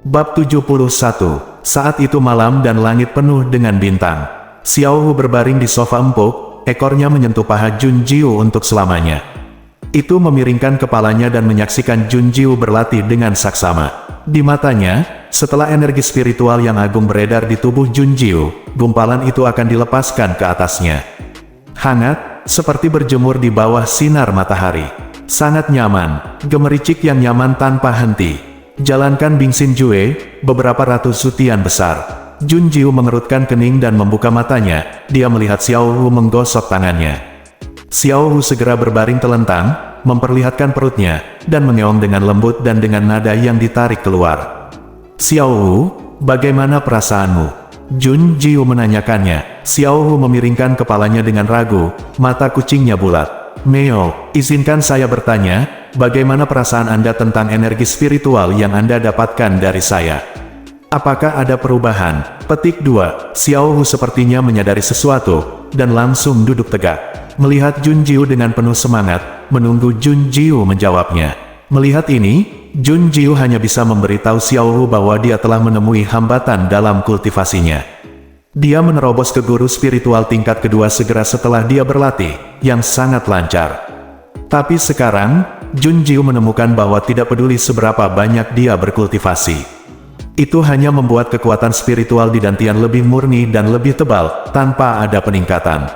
Bab 71. Saat itu malam dan langit penuh dengan bintang. Xiao Hu berbaring di sofa empuk, ekornya menyentuh paha Jun Jiu untuk selamanya. Itu memiringkan kepalanya dan menyaksikan Jun Jiu berlatih dengan saksama. Di matanya, setelah energi spiritual yang agung beredar di tubuh Jun Jiu, gumpalan itu akan dilepaskan ke atasnya. Hangat, seperti berjemur di bawah sinar matahari. Sangat nyaman, gemericik yang nyaman tanpa henti. Jalankan Bingxin Jue, beberapa ratus sutian besar. Jun Jiu mengerutkan kening dan membuka matanya, dia melihat Xiao Hu menggosok tangannya. Xiao Hu segera berbaring telentang, memperlihatkan perutnya, dan mengeong dengan lembut dan dengan nada yang ditarik keluar. Xiao Hu, bagaimana perasaanmu? Jun Jiu menanyakannya. Xiao Hu memiringkan kepalanya dengan ragu, mata kucingnya bulat. Meo, izinkan saya bertanya, bagaimana perasaan Anda tentang energi spiritual yang Anda dapatkan dari saya? Apakah ada perubahan? Petik 2. Xiao Hu sepertinya menyadari sesuatu, dan langsung duduk tegak. Melihat Jun Jiu dengan penuh semangat, menunggu Jun Jiu menjawabnya. Melihat ini, Jun Jiu hanya bisa memberitahu Xiao Hu bahwa dia telah menemui hambatan dalam kultivasinya. Dia menerobos ke guru spiritual tingkat kedua segera setelah dia berlatih, yang sangat lancar. Tapi sekarang, Jun Jiu menemukan bahwa tidak peduli seberapa banyak dia berkultivasi. Itu hanya membuat kekuatan spiritual di Dantian lebih murni dan lebih tebal, tanpa ada peningkatan.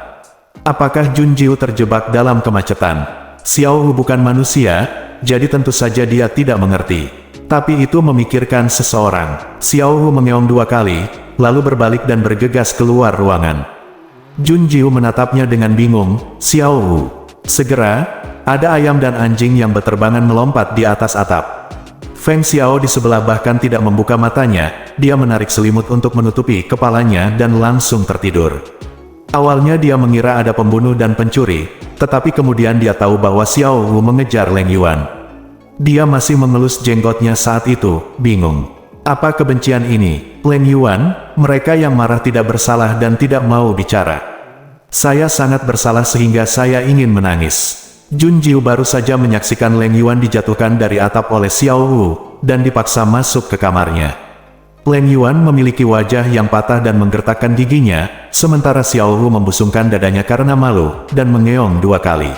Apakah Jun Jiu terjebak dalam kemacetan? Xiao Hu bukan manusia, jadi tentu saja dia tidak mengerti. Tapi itu memikirkan seseorang. Xiao Hu mengeong 2 kali, lalu berbalik dan bergegas keluar ruangan. Jun Jiu menatapnya dengan bingung. Xiao Hu. Segera, ada ayam dan anjing yang berterbangan melompat di atas atap. Feng Xiao di sebelah bahkan tidak membuka matanya, dia menarik selimut untuk menutupi kepalanya dan langsung tertidur. Awalnya dia mengira ada pembunuh dan pencuri, tetapi kemudian dia tahu bahwa Xiao Hu mengejar Leng Yuan. Dia masih mengelus jenggotnya saat itu, bingung. Apa kebencian ini? Leng Yuan, mereka yang marah tidak bersalah dan tidak mau bicara. Saya sangat bersalah sehingga saya ingin menangis. Jun Jiu baru saja menyaksikan Leng Yuan dijatuhkan dari atap oleh Xiao Hu, dan dipaksa masuk ke kamarnya. Leng Yuan memiliki wajah yang patah dan menggertakkan giginya, sementara Xiao Hu membusungkan dadanya karena malu, dan mengeong 2 kali.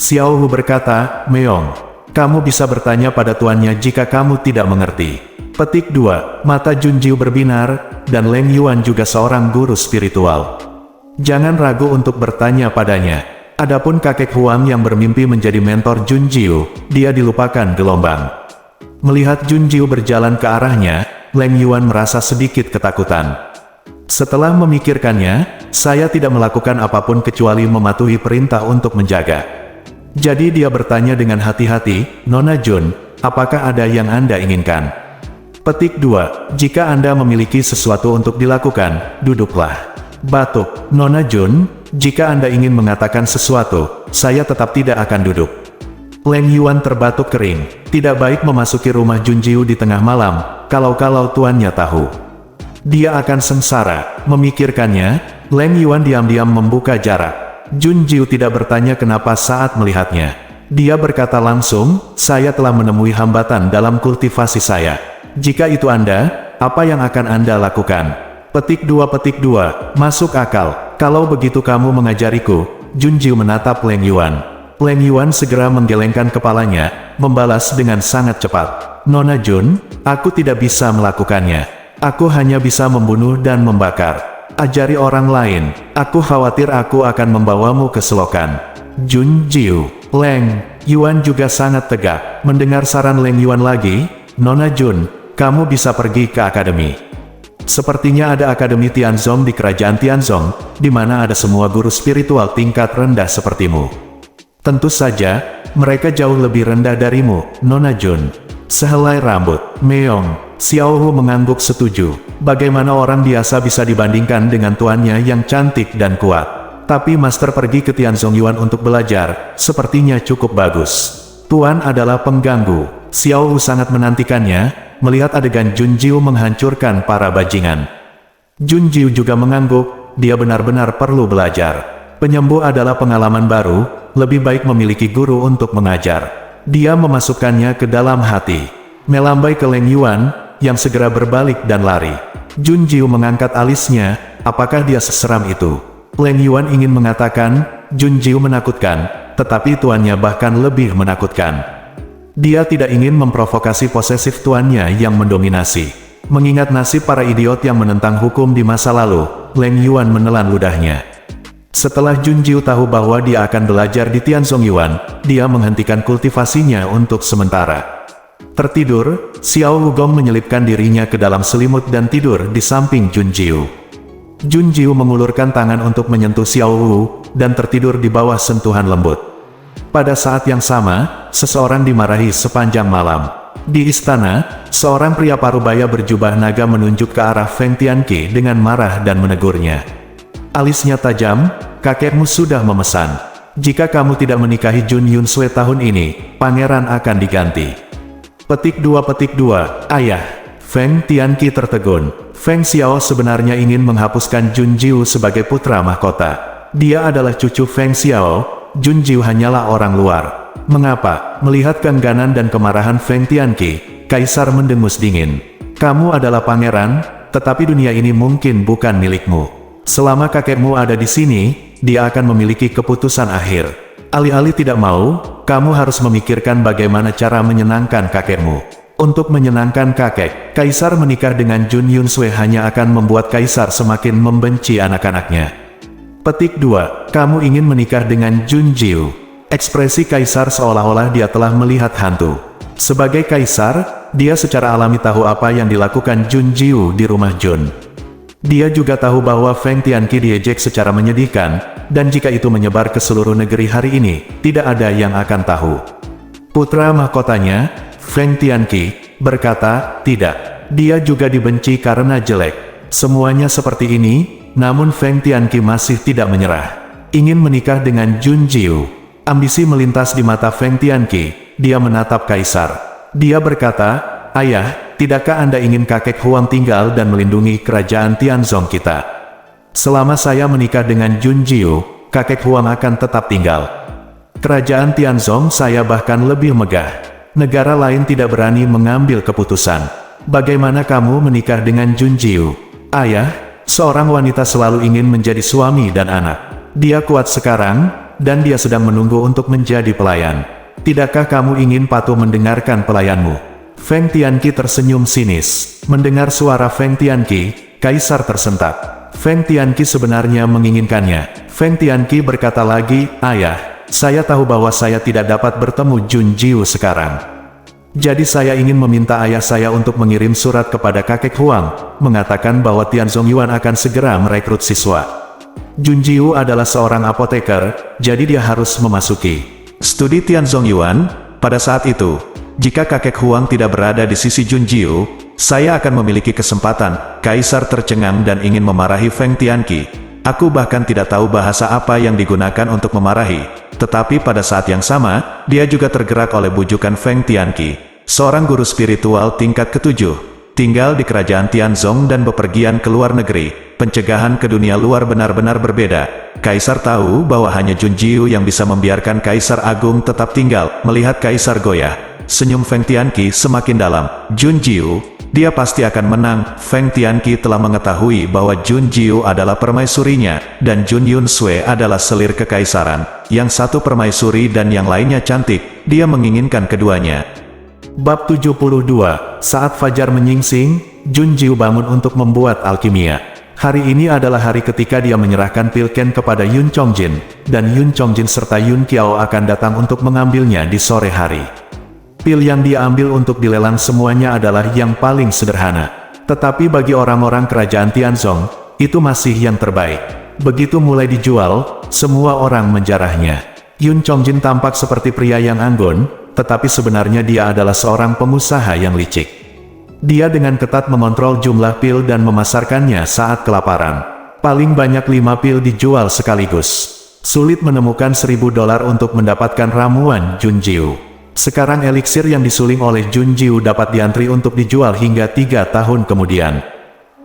Xiao Hu berkata, Meong, kamu bisa bertanya pada tuannya jika kamu tidak mengerti. Petik 2. Mata Jun Jiu berbinar, dan Leng Yuan juga seorang guru spiritual. Jangan ragu untuk bertanya padanya. Adapun kakek Huang yang bermimpi menjadi mentor Jun Jiu, dia dilupakan gelombang. Melihat Jun Jiu berjalan ke arahnya, Leng Yuan merasa sedikit ketakutan. Setelah memikirkannya, saya tidak melakukan apapun kecuali mematuhi perintah untuk menjaga. Jadi dia bertanya dengan hati-hati, Nona Jun, apakah ada yang Anda inginkan? Petik 2. Jika Anda memiliki sesuatu untuk dilakukan, duduklah. Batuk, Nona Jun, jika Anda ingin mengatakan sesuatu, saya tetap tidak akan duduk. Leng Yuan terbatuk kering. Tidak baik memasuki rumah Jun Jiu di tengah malam, kalau-kalau tuannya tahu. Dia akan sengsara. Memikirkannya, Leng Yuan diam-diam membuka jarak. Jun Jiu tidak bertanya kenapa saat melihatnya. Dia berkata langsung, saya telah menemui hambatan dalam kultivasi saya. Jika itu Anda, apa yang akan Anda lakukan? Petik 2, masuk akal. Kalau begitu kamu mengajariku. Jun Jiu menatap Leng Yuan. Leng Yuan segera menggelengkan kepalanya, membalas dengan sangat cepat. Nona Jun, aku tidak bisa melakukannya. Aku hanya bisa membunuh dan membakar. Ajari orang lain. Aku khawatir aku akan membawamu ke selokan. Jun Jiu. Leng Yuan juga sangat tegak. Mendengar saran Leng Yuan lagi, Nona Jun, kamu bisa pergi ke akademi. Sepertinya ada Akademi Tianzong di Kerajaan Tianzong, di mana ada semua guru spiritual tingkat rendah sepertimu. Tentu saja, mereka jauh lebih rendah darimu, Nona Jun. Sehelai rambut, Meong. Xiao Hu mengangguk setuju. Bagaimana orang biasa bisa dibandingkan dengan tuannya yang cantik dan kuat. Tapi Master pergi ke Tianzong Yuan untuk belajar, sepertinya cukup bagus. Tuan adalah pengganggu. Xiao Hu sangat menantikannya, melihat adegan Jun Jiu menghancurkan para bajingan. Jun Jiu juga mengangguk, dia benar-benar perlu belajar. Penyembuh adalah pengalaman baru, lebih baik memiliki guru untuk mengajar. Dia memasukkannya ke dalam hati. Melambai ke Leng Yuan, yang segera berbalik dan lari. Jun Jiu mengangkat alisnya, apakah dia seseram itu? Leng Yuan ingin mengatakan, Jun Jiu menakutkan, tetapi tuannya bahkan lebih menakutkan. Dia tidak ingin memprovokasi posesif tuannya yang mendominasi. Mengingat nasib para idiot yang menentang hukum di masa lalu, Leng Yuan menelan ludahnya. Setelah Jun Jiu tahu bahwa dia akan belajar di Tianzong Yuan, dia menghentikan kultivasinya untuk sementara. Tertidur, Xiao Wugong menyelipkan dirinya ke dalam selimut dan tidur di samping Jun Jiu. Jun Jiu mengulurkan tangan untuk menyentuh Xiao Wu, dan tertidur di bawah sentuhan lembut. Pada saat yang sama, seseorang dimarahi sepanjang malam. Di istana, seorang pria parubaya berjubah naga menunjuk ke arah Feng Tianqi dengan marah dan menegurnya. Alisnya tajam, kakekmu sudah memesan. Jika kamu tidak menikahi Jun Yunsue tahun ini, pangeran akan diganti. Petik 2. Ayah. Feng Tianqi tertegun. Feng Xiao sebenarnya ingin menghapuskan Jun Jiu sebagai putra mahkota. Dia adalah cucu Feng Xiao, Jun Jiu hanyalah orang luar. Mengapa? Melihat keengganan dan kemarahan Feng Tianqi, Kaisar mendengus dingin. Kamu adalah pangeran, tetapi dunia ini mungkin bukan milikmu. Selama kakekmu ada di sini, dia akan memiliki keputusan akhir. Alih-alih tidak mau, kamu harus memikirkan bagaimana cara menyenangkan kakekmu. Untuk menyenangkan kakek, Kaisar menikah dengan Jun Yunsue hanya akan membuat Kaisar semakin membenci anak-anaknya. Petik 2. Kamu ingin menikah dengan Jun Jiu. Ekspresi Kaisar seolah-olah dia telah melihat hantu. Sebagai Kaisar, dia secara alami tahu apa yang dilakukan Jun Jiu di rumah Jun. Dia juga tahu bahwa Feng Tianqi diejek secara menyedihkan, dan jika itu menyebar ke seluruh negeri hari ini, tidak ada yang akan tahu. Putra mahkotanya, Feng Tianqi, berkata, tidak. Dia juga dibenci karena jelek. Semuanya seperti ini, namun Feng Tianqi masih tidak menyerah. Ingin menikah dengan Jun Jiu. Ambisi melintas di mata Feng Tianqi, dia menatap Kaisar. Dia berkata, Ayah, tidakkah Anda ingin kakek Huang tinggal dan melindungi kerajaan Tianzong kita? Selama saya menikah dengan Jun Jiu, kakek Huang akan tetap tinggal. Kerajaan Tianzong saya bahkan lebih megah. Negara lain tidak berani mengambil keputusan. Bagaimana kamu menikah dengan Jun Jiu? Ayah, seorang wanita selalu ingin menjadi suami dan anak. Dia kuat sekarang, dan dia sedang menunggu untuk menjadi pelayan. Tidakkah kamu ingin patuh mendengarkan pelayanmu? Feng Tianqi tersenyum sinis. Mendengar suara Feng Tianqi, Kaisar tersentak. Feng Tianqi sebenarnya menginginkannya. Feng Tianqi berkata lagi, Ayah, saya tahu bahwa saya tidak dapat bertemu Jun Jiu sekarang. Jadi saya ingin meminta ayah saya untuk mengirim surat kepada kakek Huang, mengatakan bahwa Tianzong Yuan akan segera merekrut siswa. Jun Jiu adalah seorang apoteker, jadi dia harus memasuki studi Tianzong Yuan. Pada saat itu, jika kakek Huang tidak berada di sisi Jun Jiu, saya akan memiliki kesempatan. Kaisar tercengang dan ingin memarahi Feng Tianqi. Aku bahkan tidak tahu bahasa apa yang digunakan untuk memarahi. Tetapi pada saat yang sama, dia juga tergerak oleh bujukan Feng Tianqi, seorang guru spiritual tingkat ke-7, tinggal di kerajaan Tianzong dan bepergian ke luar negeri. Pencegahan ke dunia luar benar-benar berbeda. Kaisar tahu bahwa hanya Jun Jiu yang bisa membiarkan Kaisar Agung tetap tinggal. Melihat Kaisar goyah, senyum Feng Tianqi semakin dalam. Jun Jiu, dia pasti akan menang. Feng Tianqi telah mengetahui bahwa Jun Jiu adalah permaisurinya, dan Jun Yunsue adalah selir kekaisaran. Yang satu permaisuri dan yang lainnya cantik, dia menginginkan keduanya. Bab 72. Saat fajar menyingsing, Jun Jiu bangun untuk membuat alkimia. Hari ini adalah hari ketika dia menyerahkan pil Ken kepada Yun Chongjin, dan Yun Chongjin serta Yun Qiao akan datang untuk mengambilnya di sore hari. Pil yang dia ambil untuk dilelang semuanya adalah yang paling sederhana. Tetapi bagi orang-orang kerajaan Tianzong, itu masih yang terbaik. Begitu mulai dijual, semua orang menjarahnya. Yun Chongjin tampak seperti pria yang anggun, tetapi sebenarnya dia adalah seorang pengusaha yang licik. Dia dengan ketat mengontrol jumlah pil dan memasarkannya saat kelaparan. Paling banyak 5 pil dijual sekaligus. Sulit menemukan $1.000 untuk mendapatkan ramuan Jun Jiu. Sekarang eliksir yang disuling oleh Jun Jiu dapat diantri untuk dijual hingga 3 tahun kemudian.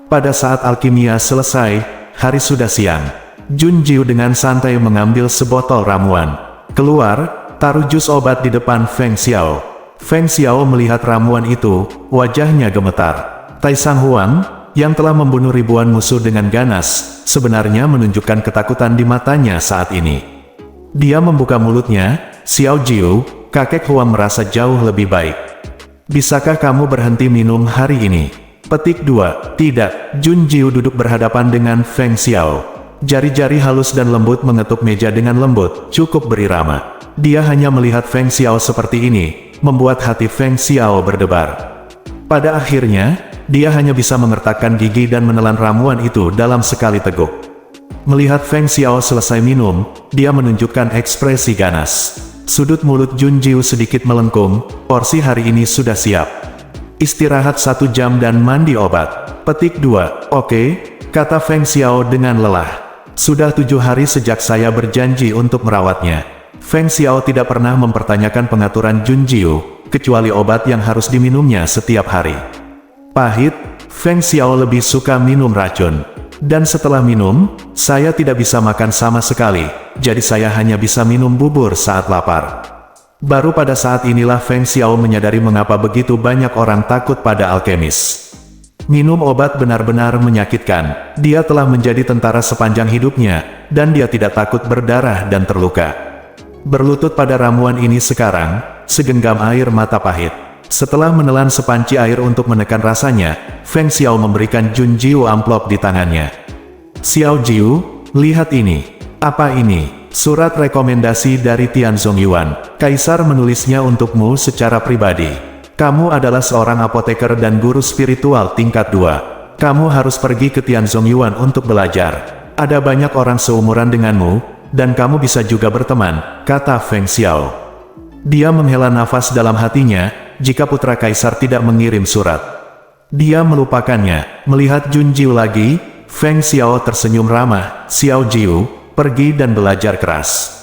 Pada saat alkimia selesai, hari sudah siang. Jun Jiu dengan santai mengambil sebotol ramuan. Keluar, taruh jus obat di depan Feng Xiao. Feng Xiao melihat ramuan itu, wajahnya gemetar. Tai Sang Huang, yang telah membunuh ribuan musuh dengan ganas, sebenarnya menunjukkan ketakutan di matanya saat ini. Dia membuka mulutnya, "Xiao Jiu, kakek Huang merasa jauh lebih baik. Bisakah kamu berhenti minum hari ini?" Petik 2. Tidak. Jun Jiu duduk berhadapan dengan Feng Xiao. Jari-jari halus dan lembut mengetuk meja dengan lembut, cukup berirama. Dia hanya melihat Feng Xiao seperti ini, membuat hati Feng Xiao berdebar. Pada akhirnya, dia hanya bisa mengertakkan gigi dan menelan ramuan itu dalam sekali teguk. Melihat Feng Xiao selesai minum, dia menunjukkan ekspresi ganas. Sudut mulut Jun Jiu sedikit melengkung, porsi hari ini sudah siap. Istirahat 1 jam dan mandi obat. Petik 2. Oke, kata Feng Xiao dengan lelah. Sudah 7 hari sejak saya berjanji untuk merawatnya. Feng Xiao tidak pernah mempertanyakan pengaturan Jun Jiu, kecuali obat yang harus diminumnya setiap hari. Pahit, Feng Xiao lebih suka minum racun. Dan setelah minum, saya tidak bisa makan sama sekali, jadi saya hanya bisa minum bubur saat lapar. Baru pada saat inilah Feng Xiao menyadari mengapa begitu banyak orang takut pada alkemis. Minum obat benar-benar menyakitkan. Dia telah menjadi tentara sepanjang hidupnya, dan dia tidak takut berdarah dan terluka. Berlutut pada ramuan ini sekarang, segenggam air mata pahit. Setelah menelan sepanci air untuk menekan rasanya, Feng Xiao memberikan Jun Jiu amplop di tangannya. "Xiao Jiu, lihat ini." "Apa ini?" "Surat rekomendasi dari Tianzong Yuan. Kaisar menulisnya untukmu secara pribadi. Kamu adalah seorang apoteker dan guru spiritual tingkat 2. Kamu harus pergi ke Tianzong Yuan untuk belajar. Ada banyak orang seumuran denganmu, dan kamu bisa juga berteman," kata Feng Xiao. Dia menghela nafas dalam hatinya, jika putra kaisar tidak mengirim surat. Dia melupakannya. Melihat Jun Jiu lagi, Feng Xiao tersenyum ramah. "Xiao Jiu, pergi dan belajar keras.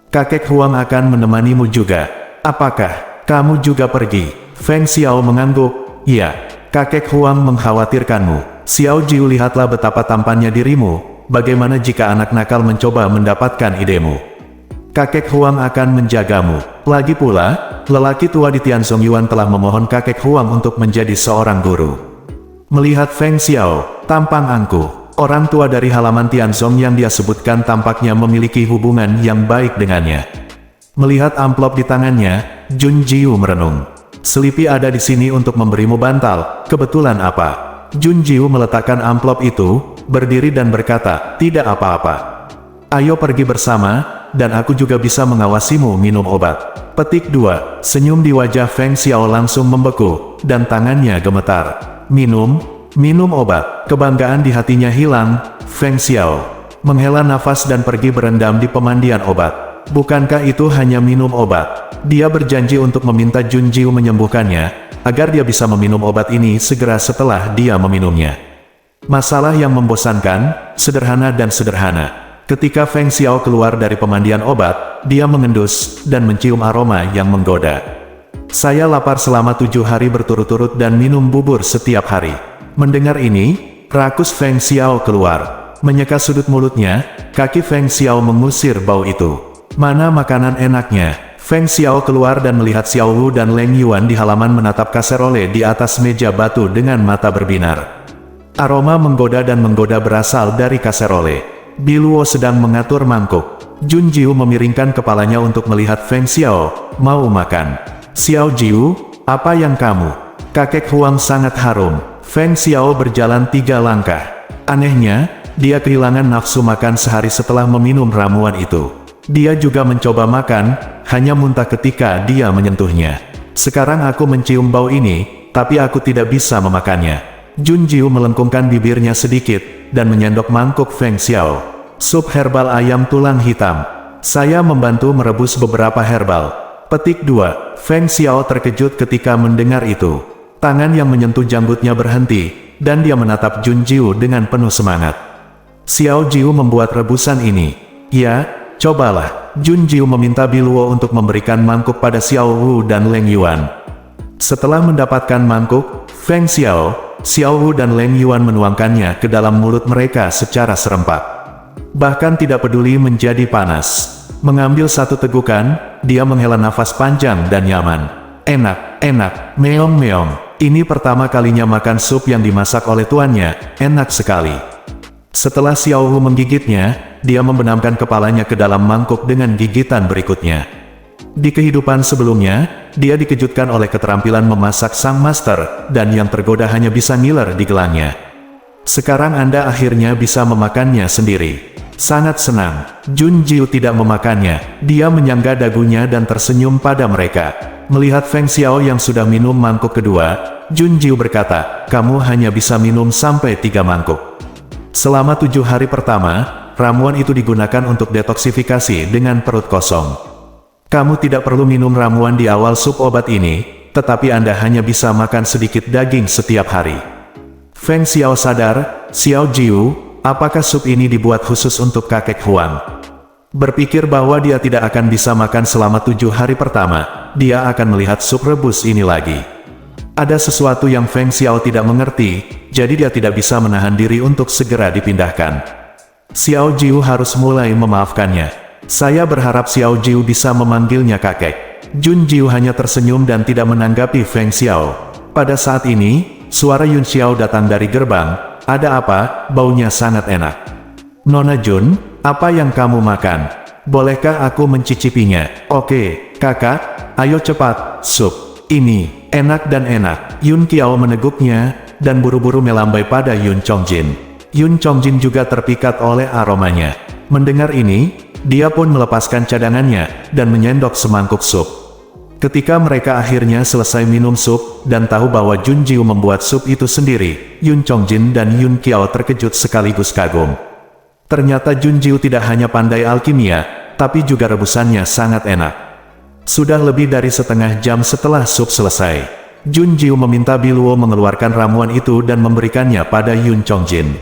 Kakek Huang akan menemanimu juga. Apakah kamu juga pergi?" Feng Xiao mengangguk. "Iya, kakek Huang mengkhawatirkanmu. Xiao Jiu, lihatlah betapa tampannya dirimu, bagaimana jika anak nakal mencoba mendapatkan idemu. Kakek Huang akan menjagamu. Lagi pula, lelaki tua di Tianzong Yuan telah memohon kakek Huang untuk menjadi seorang guru." Melihat Feng Xiao, tampang angkuh. Orang tua dari halaman Tianzong yang dia sebutkan tampaknya memiliki hubungan yang baik dengannya. Melihat amplop di tangannya, Jun Jiu merenung. "Selipi ada di sini untuk memberimu bantal, kebetulan apa?" Jun Jiu meletakkan amplop itu, berdiri dan berkata, "Tidak apa-apa. Ayo pergi bersama, dan aku juga bisa mengawasimu minum obat." Petik 2. Senyum di wajah Feng Xiao langsung membeku, dan tangannya gemetar. Minum obat. Kebanggaan di hatinya hilang. Feng Xiao menghela nafas dan pergi berendam di pemandian obat. Bukankah itu hanya minum obat? Dia berjanji untuk meminta Jun Jiu menyembuhkannya, agar dia bisa meminum obat ini segera setelah dia meminumnya. Masalah yang membosankan, sederhana dan sederhana. Ketika Feng Xiao keluar dari pemandian obat, dia mengendus, dan mencium aroma yang menggoda. "Saya lapar selama 7 hari berturut-turut dan minum bubur setiap hari." Mendengar ini, rakus Feng Xiao keluar. Menyeka sudut mulutnya, kaki Feng Xiao mengusir bau itu. Mana makanan enaknya? Feng Xiao keluar dan melihat Xiao Wu dan Leng Yuan di halaman menatap kaserole di atas meja batu dengan mata berbinar. Aroma menggoda dan menggoda berasal dari kaserole. Biluo sedang mengatur mangkuk. Jun Jiu memiringkan kepalanya untuk melihat Feng Xiao, mau makan. "Xiao Jiu, apa yang kamu?" Kakek Huang sangat harum. Feng Xiao berjalan 3 langkah. Anehnya, dia kehilangan nafsu makan sehari setelah meminum ramuan itu. Dia juga mencoba makan, hanya muntah ketika dia menyentuhnya. "Sekarang aku mencium bau ini, tapi aku tidak bisa memakannya." Jun Jiu melengkungkan bibirnya sedikit, dan menyendok mangkuk Feng Xiao. "Sup herbal ayam tulang hitam. Saya membantu merebus beberapa herbal." Petik 2. Feng Xiao terkejut ketika mendengar itu. Tangan yang menyentuh janggutnya berhenti, dan dia menatap Jun Jiu dengan penuh semangat. "Xiao Jiu membuat rebusan ini." "Ya, cobalah." Jun Jiu meminta Biluo untuk memberikan mangkuk pada Xiao Wu dan Leng Yuan. Setelah mendapatkan mangkuk, Feng Xiao, Xiao Wu dan Leng Yuan menuangkannya ke dalam mulut mereka secara serempak. Bahkan tidak peduli menjadi panas. Mengambil satu tegukan, dia menghela nafas panjang dan nyaman. enak, meong. Ini pertama kalinya makan sup yang dimasak oleh tuannya, enak sekali. Setelah Xiao Hu menggigitnya, dia membenamkan kepalanya ke dalam mangkuk dengan gigitan berikutnya. Di kehidupan sebelumnya, dia dikejutkan oleh keterampilan memasak sang master, dan yang tergoda hanya bisa ngiler di gelangnya. Sekarang Anda akhirnya bisa memakannya sendiri. Sangat senang, Jun Jiu tidak memakannya, dia menyangga dagunya dan tersenyum pada mereka. Melihat Feng Xiao yang sudah minum mangkuk kedua, Jun Jiu berkata, kamu hanya bisa minum sampai 3 mangkuk. Selama 7 hari pertama, ramuan itu digunakan untuk detoksifikasi dengan perut kosong. Kamu tidak perlu minum ramuan di awal sup obat ini, tetapi Anda hanya bisa makan sedikit daging setiap hari. Feng Xiao sadar, Xiao Jiu, apakah sup ini dibuat khusus untuk kakek Huang? Berpikir bahwa dia tidak akan bisa makan selama 7 hari pertama, dia akan melihat sup rebus ini lagi. Ada sesuatu yang Feng Xiao tidak mengerti, jadi dia tidak bisa menahan diri untuk segera dipindahkan. Xiao Jiu harus mulai memaafkannya. Saya berharap Xiao Jiu bisa memanggilnya kakek. Jun Jiu hanya tersenyum dan tidak menanggapi Feng Xiao. Pada saat ini, suara Yun Xiao datang dari gerbang. Ada apa? Baunya sangat enak. Nona Jun, apa yang kamu makan? Bolehkah aku mencicipinya? Oke, kakak, ayo cepat, sup. Ini, enak dan enak. Yun Qiao meneguknya, dan buru-buru melambai pada Yun Chongjin. Yun Chongjin juga terpikat oleh aromanya. Mendengar ini, dia pun melepaskan cadangannya, dan menyendok semangkuk sup. Ketika mereka akhirnya selesai minum sup, dan tahu bahwa Jun Jiu membuat sup itu sendiri, Yun Chongjin dan Yun Qiao terkejut sekaligus kagum. Ternyata Jun Jiu tidak hanya pandai alkimia, tapi juga rebusannya sangat enak. Sudah lebih dari setengah jam setelah sup selesai, Jun Jiu meminta Biluo mengeluarkan ramuan itu dan memberikannya pada Yun Chongjin.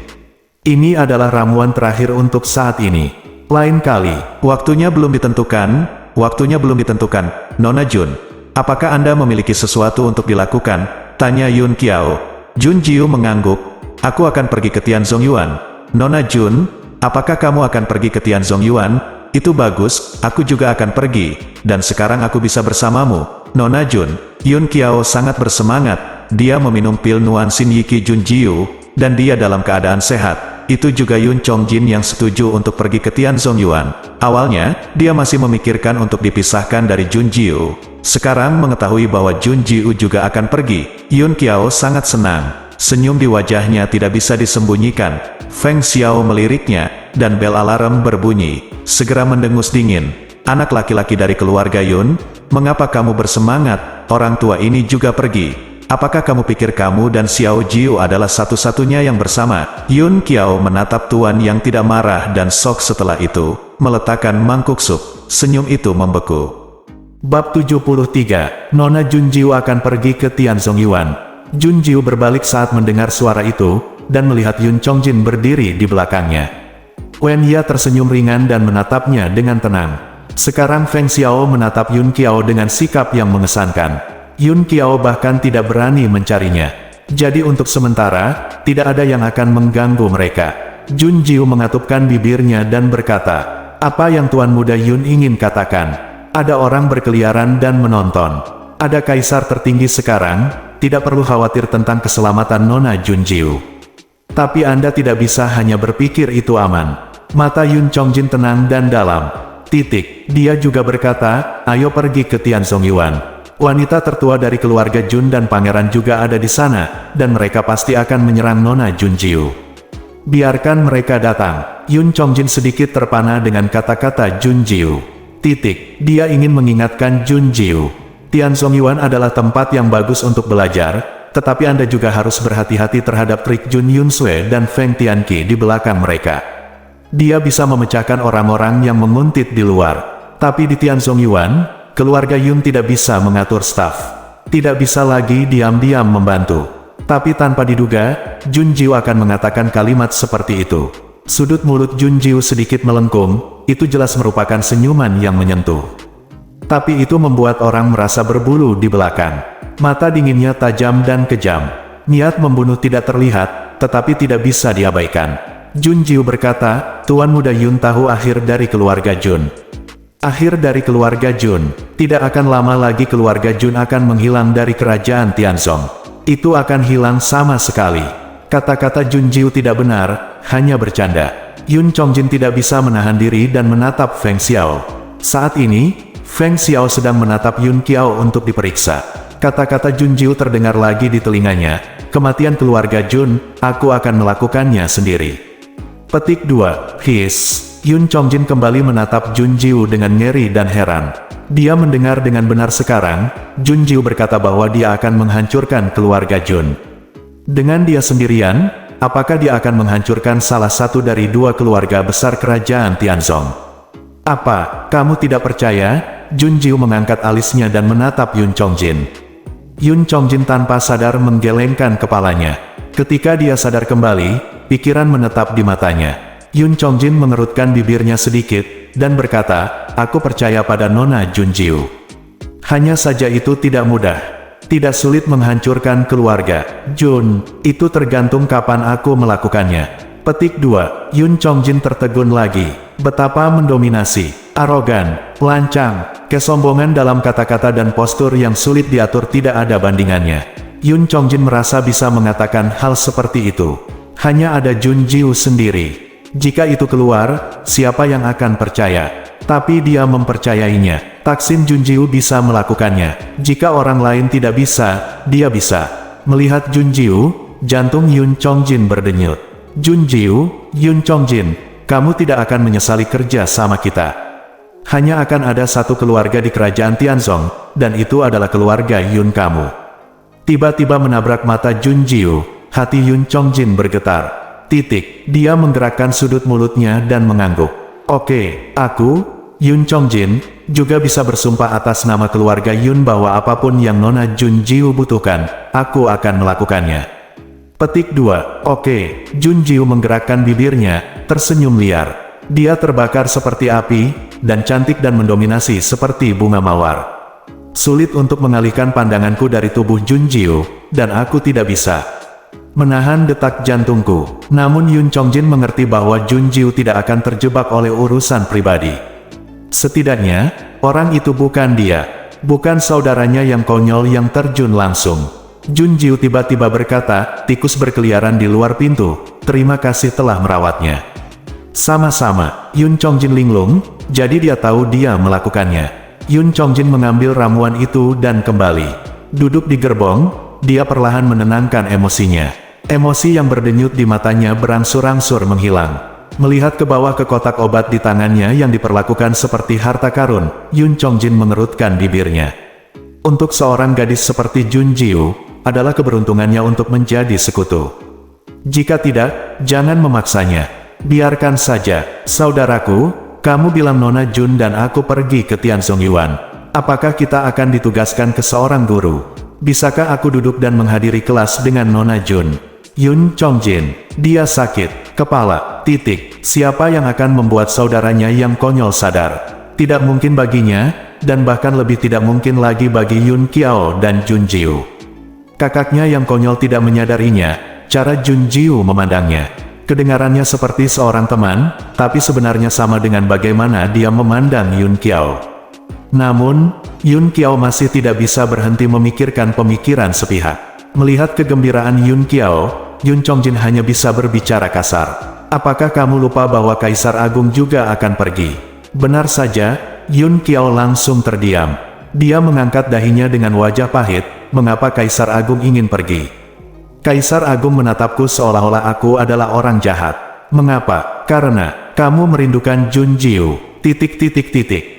Ini adalah ramuan terakhir untuk saat ini. Lain kali, waktunya belum ditentukan, Nona Jun. Apakah Anda memiliki sesuatu untuk dilakukan? Tanya Yun Qiao. Jun Jiu mengangguk. Aku akan pergi ke Tianzongyuan. Nona Jun, apakah kamu akan pergi ke Tianzongyuan? Itu bagus, aku juga akan pergi, dan sekarang aku bisa bersamamu, Nona Jun. Yun Qiao sangat bersemangat, dia meminum pil Nuansin Yiki Jun Jiu, dan dia dalam keadaan sehat. Itu juga Yun Chongjin yang setuju untuk pergi ke Tianzongyuan. Awalnya, dia masih memikirkan untuk dipisahkan dari Jun Jiu. Sekarang mengetahui bahwa Jun Jiu juga akan pergi, Yun Qiao sangat senang. Senyum di wajahnya tidak bisa disembunyikan. Feng Xiao meliriknya, dan bel alarm berbunyi. Segera mendengus dingin. Anak laki-laki dari keluarga Yun, mengapa kamu bersemangat? Orang tua ini juga pergi. Apakah kamu pikir kamu dan Xiao Jiu adalah satu-satunya yang bersama? Yun Qiao menatap tuan yang tidak marah dan sok setelah itu, meletakkan mangkuk sup. Senyum itu membeku. Bab 73, Nona Jun Jiu akan pergi ke Tianzongyuan. Jun Jiu berbalik saat mendengar suara itu, dan melihat Yun Chongjin berdiri di belakangnya. Wen Ya tersenyum ringan dan menatapnya dengan tenang. Sekarang Feng Xiao menatap Yun Qiao dengan sikap yang mengesankan. Yun Qiao bahkan tidak berani mencarinya. Jadi untuk sementara, tidak ada yang akan mengganggu mereka. Jun Jiu mengatupkan bibirnya dan berkata, apa yang Tuan Muda Yun ingin katakan? Ada orang berkeliaran dan menonton. Ada kaisar tertinggi sekarang, tidak perlu khawatir tentang keselamatan Nona Jun Jiu. Tapi Anda tidak bisa hanya berpikir itu aman. Mata Yun Chongjin tenang dan dalam. Dia juga berkata, ayo pergi ke Tianzongyuan. Wanita tertua dari keluarga Jun dan pangeran juga ada di sana, dan mereka pasti akan menyerang Nona Jun Jiu. Biarkan mereka datang. Yun Chongjin sedikit terpana dengan kata-kata Jun Jiu. Dia ingin mengingatkan Jun Jiu. Tianzongyuan adalah tempat yang bagus untuk belajar, tetapi Anda juga harus berhati-hati terhadap trik Jun Yunsue dan Feng Tianqi di belakang mereka. Dia bisa memecahkan orang-orang yang menguntit di luar. Tapi di Tianzongyuan, keluarga Yun tidak bisa mengatur staf. Tidak bisa lagi diam-diam membantu. Tapi tanpa diduga, Jun Jiu akan mengatakan kalimat seperti itu. Sudut mulut Jun Jiu sedikit melengkung, itu jelas merupakan senyuman yang menyentuh. Tapi itu membuat orang merasa berbulu di belakang. Mata dinginnya tajam dan kejam. Niat membunuh tidak terlihat, tetapi tidak bisa diabaikan. Jun Jiu berkata, Tuan Muda Yun tahu akhir dari keluarga Jun. Akhir dari keluarga Jun. Tidak akan lama lagi keluarga Jun akan menghilang dari kerajaan Tianzong. Itu akan hilang sama sekali. Kata-kata Jun Jiu tidak benar, hanya bercanda. Yun Chongjin tidak bisa menahan diri dan menatap Feng Xiao. Saat ini, Feng Xiao sedang menatap Yun Qiao untuk diperiksa. Kata-kata Jun Jiu terdengar lagi di telinganya. Kematian keluarga Jun, aku akan melakukannya sendiri. Petik 2. His. Yun Chongjin kembali menatap Jun Jiu dengan ngeri dan heran. Dia mendengar dengan benar sekarang, Jun Jiu berkata bahwa dia akan menghancurkan keluarga Jun. Dengan dia sendirian, apakah dia akan menghancurkan salah satu dari dua keluarga besar kerajaan Tianzong? Apa, kamu tidak percaya? Jun Jiu mengangkat alisnya dan menatap Yun Chongjin. Yun Chongjin tanpa sadar menggelengkan kepalanya. Ketika dia sadar kembali, pikiran menetap di matanya. Yun Chongjin mengerutkan bibirnya sedikit, dan berkata, aku percaya pada Nona Jun Jiu. Hanya saja itu tidak mudah. Tidak sulit menghancurkan keluarga Jun, itu tergantung kapan aku melakukannya. Petik 2. Yun Chongjin tertegun lagi. Betapa mendominasi, arogan, lancang, kesombongan dalam kata-kata dan postur yang sulit diatur tidak ada bandingannya. Yun Chongjin merasa bisa mengatakan hal seperti itu. Hanya ada Jun Jiu sendiri. Jika itu keluar, siapa yang akan percaya? Tapi dia mempercayainya. Taksin Jun Jiu bisa melakukannya. Jika orang lain tidak bisa, dia bisa. Melihat Jun Jiu, jantung Yun Chongjin berdenyut. Jun Jiu, Yun Chongjin, kamu tidak akan menyesali kerja sama kita. Hanya akan ada satu keluarga di kerajaan Tianzong, dan itu adalah keluarga Yun kamu. Tiba-tiba menabrak mata Jun Jiu, hati Yun Chongjin bergetar. Dia menggerakkan sudut mulutnya dan mengangguk. Oke, aku, Yun Chongjin, juga bisa bersumpah atas nama keluarga Yun bahwa apapun yang Nona Jun Jiu butuhkan, aku akan melakukannya. Petik 2. Oke, Jun Jiu menggerakkan bibirnya, tersenyum liar. Dia terbakar seperti api, dan cantik dan mendominasi seperti bunga mawar. Sulit untuk mengalihkan pandanganku dari tubuh Jun Jiu, dan aku tidak bisa menahan detak jantungku. Namun Yun Chongjin mengerti bahwa Jun Jiu tidak akan terjebak oleh urusan pribadi. Setidaknya, orang itu bukan dia. Bukan saudaranya yang konyol yang terjun langsung. Jun Jiu tiba-tiba berkata, tikus berkeliaran di luar pintu, terima kasih telah merawatnya. Sama-sama, Yun Chongjin linglung, jadi dia tahu dia melakukannya. Yun Chongjin mengambil ramuan itu dan kembali duduk di gerbong, dia perlahan menenangkan emosinya. Emosi yang berdenyut di matanya berangsur-angsur menghilang. Melihat ke bawah ke kotak obat di tangannya yang diperlakukan seperti harta karun, Yun Chongjin mengerutkan bibirnya. Untuk seorang gadis seperti Jun Jiu, adalah keberuntungannya untuk menjadi sekutu. Jika tidak, jangan memaksanya. Biarkan saja, saudaraku, kamu bilang Nona Jun dan aku pergi ke Tianzong Yuan. Apakah kita akan ditugaskan ke seorang guru? Bisakah aku duduk dan menghadiri kelas dengan Nona Jun? Yun Chongjin, dia sakit kepala. Siapa yang akan membuat saudaranya yang konyol sadar? Tidak mungkin baginya, dan bahkan lebih tidak mungkin lagi bagi Yun Qiao dan Jun Jiu. Kakaknya yang konyol tidak menyadarinya, cara Jun Jiu memandangnya. Kedengarannya seperti seorang teman, tapi sebenarnya sama dengan bagaimana dia memandang Yun Qiao. Namun, Yun Qiao masih tidak bisa berhenti memikirkan pemikiran sepihak. Melihat kegembiraan Yun Qiao, Yun Chongjin hanya bisa berbicara kasar. Apakah kamu lupa bahwa Kaisar Agung juga akan pergi? Benar saja, Yun Qiao langsung terdiam. Dia mengangkat dahinya dengan wajah pahit, mengapa Kaisar Agung ingin pergi? Kaisar Agung menatapku seolah-olah aku adalah orang jahat. Mengapa? Karena kamu merindukan Jun Jiu.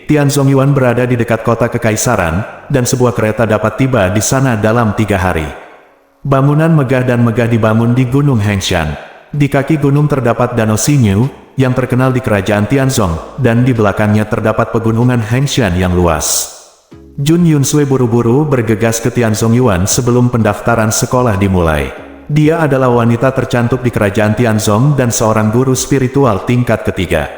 Tianzong Yuan berada di dekat kota kekaisaran, dan sebuah kereta dapat tiba di sana dalam 3 hari. Bangunan megah dan megah dibangun di Gunung Hengshan. Di kaki gunung terdapat Danau Xinyu, yang terkenal di kerajaan Tianzong, dan di belakangnya terdapat pegunungan Hengshan yang luas. Jun Yunsui buru-buru bergegas ke Tianzong Yuan sebelum pendaftaran sekolah dimulai. Dia adalah wanita tercantik di kerajaan Tianzong dan seorang guru spiritual tingkat ketiga.